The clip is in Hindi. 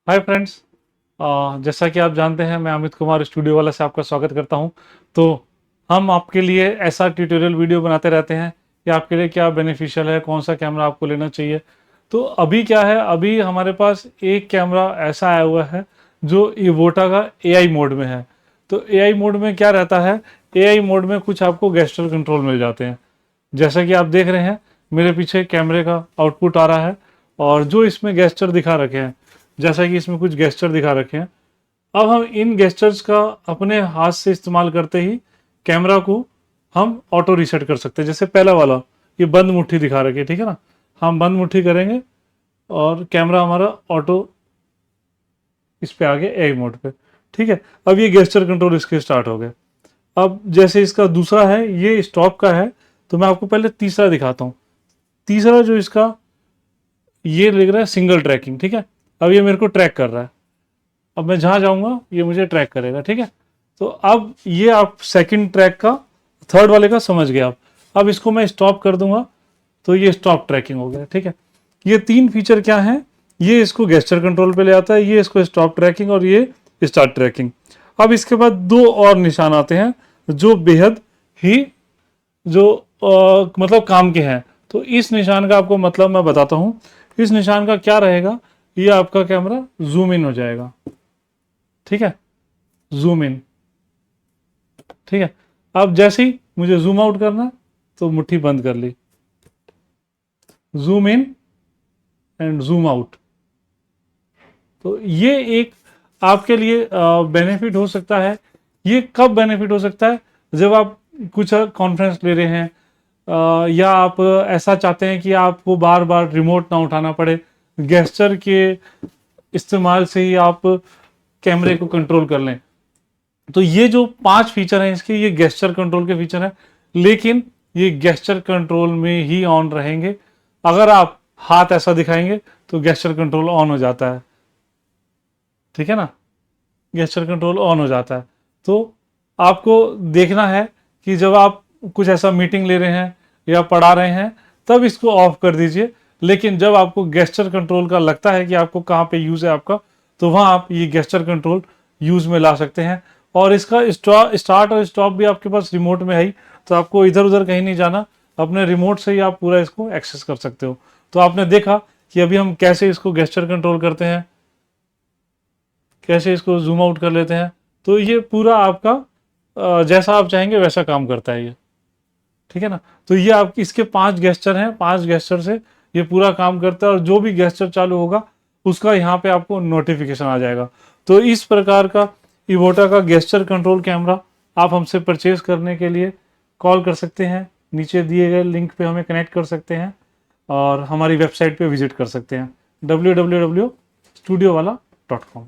Hi friends. जैसा कि आप जानते हैं, मैं अमित कुमार स्टूडियो वाला से आपका स्वागत करता हूं। तो हम आपके लिए ऐसा ट्यूटोरियल वीडियो बनाते रहते हैं कि आपके लिए क्या बेनिफिशियल है, कौन सा कैमरा आपको लेना चाहिए। तो अभी क्या है, अभी हमारे पास एक कैमरा ऐसा आया हुआ है जो इवोटा का एआई मोड में है। तो एआई मोड में क्या रहता है, एआई मोड में कुछ आपको गेस्चर कंट्रोल मिल जाते हैं। जैसा कि आप देख रहे हैं, मेरे पीछे कैमरे का आउटपुट आ रहा है और जो इसमें गेस्चर दिखा रखे हैं, जैसा कि इसमें कुछ गेस्चर दिखा रखे हैं। अब हम इन गेस्चर्स का अपने हाथ से इस्तेमाल करते ही कैमरा को हम ऑटो रीसेट कर सकते हैं। जैसे पहला वाला, ये बंद मुट्ठी दिखा रखी है, ठीक है ना। हम बंद मुट्ठी करेंगे और कैमरा हमारा ऑटो इस पे आ गया ए मोड पे, ठीक है। अब ये गेस्चर कंट्रोल इसके स्टार्ट हो गए। अब जैसे इसका दूसरा है, ये स्टॉप का है, तो मैं आपको पहले तीसरा दिखाता हूँ। तीसरा जो इसका, ये लिख रहा है सिंगल ट्रैकिंग, ठीक है। अब ये मेरे को ट्रैक कर रहा है। अब मैं जहां जाऊंगा ये मुझे ट्रैक करेगा, ठीक है। तो अब ये आप सेकंड ट्रैक का, थर्ड वाले का समझ गए आप। अब इसको मैं स्टॉप कर दूंगा तो ये स्टॉप ट्रैकिंग हो गया, ठीक है। ये तीन फीचर क्या है, ये इसको गेस्चर कंट्रोल पे ले आता है, ये इसको स्टॉप ट्रैकिंग और ये स्टार्ट ट्रैकिंग। अब इसके बाद दो और निशान आते हैं जो बेहद ही जो मतलब काम के हैं। तो इस निशान का आपको मतलब मैं बताता हूं। इस निशान का क्या रहेगा, ये आपका कैमरा जूम इन हो जाएगा, ठीक है। जूम इन, ठीक है। अब जैसे ही मुझे जूम आउट करना है, तो मुट्ठी बंद कर ली, zoom in and zoom out. तो ये एक आपके लिए बेनिफिट हो सकता है। ये कब बेनिफिट हो सकता है, जब आप कुछ कॉन्फ्रेंस ले रहे हैं, या आप ऐसा चाहते हैं कि आपको बार बार रिमोट ना उठाना पड़े, गेस्चर के इस्तेमाल से ही आप कैमरे को कंट्रोल कर लें। तो ये जो पांच फीचर हैं इसके, ये गेस्चर कंट्रोल के फीचर हैं, लेकिन ये गेस्चर कंट्रोल में ही ऑन रहेंगे। अगर आप हाथ ऐसा दिखाएंगे तो गेस्चर कंट्रोल ऑन हो जाता है, ठीक है ना। गेस्चर कंट्रोल ऑन हो जाता है। तो आपको देखना है कि जब आप कुछ ऐसा मीटिंग ले रहे हैं या पढ़ा रहे हैं, तब इसको ऑफ कर दीजिए। लेकिन जब आपको गेस्चर कंट्रोल का लगता है कि आपको कहाँ पे यूज है आपका, तो वहां आप ये गेस्चर कंट्रोल यूज में ला सकते हैं। और इसका स्टार्ट और स्टॉप भी आपके पास रिमोट में है ही, तो आपको इधर उधर कहीं नहीं जाना, अपने रिमोट से ही आप पूरा इसको एक्सेस कर सकते हो। तो आपने देखा कि अभी हम कैसे इसको गेस्चर कंट्रोल करते हैं, कैसे इसको जूम आउट कर लेते हैं। तो ये पूरा आपका जैसा आप चाहेंगे वैसा काम करता है ये, ठीक है ना। तो ये आप, इसके पांच गेस्चर हैं, पांच गेस्चर से ये पूरा काम करता है, और जो भी गेस्चर चालू होगा उसका यहाँ पे आपको नोटिफिकेशन आ जाएगा। तो इस प्रकार का इवोटा का गेस्चर कंट्रोल कैमरा आप हमसे परचेज करने के लिए कॉल कर सकते हैं, नीचे दिए गए लिंक पे हमें कनेक्ट कर सकते हैं, और हमारी वेबसाइट पे विजिट कर सकते हैं www.studiovala.com।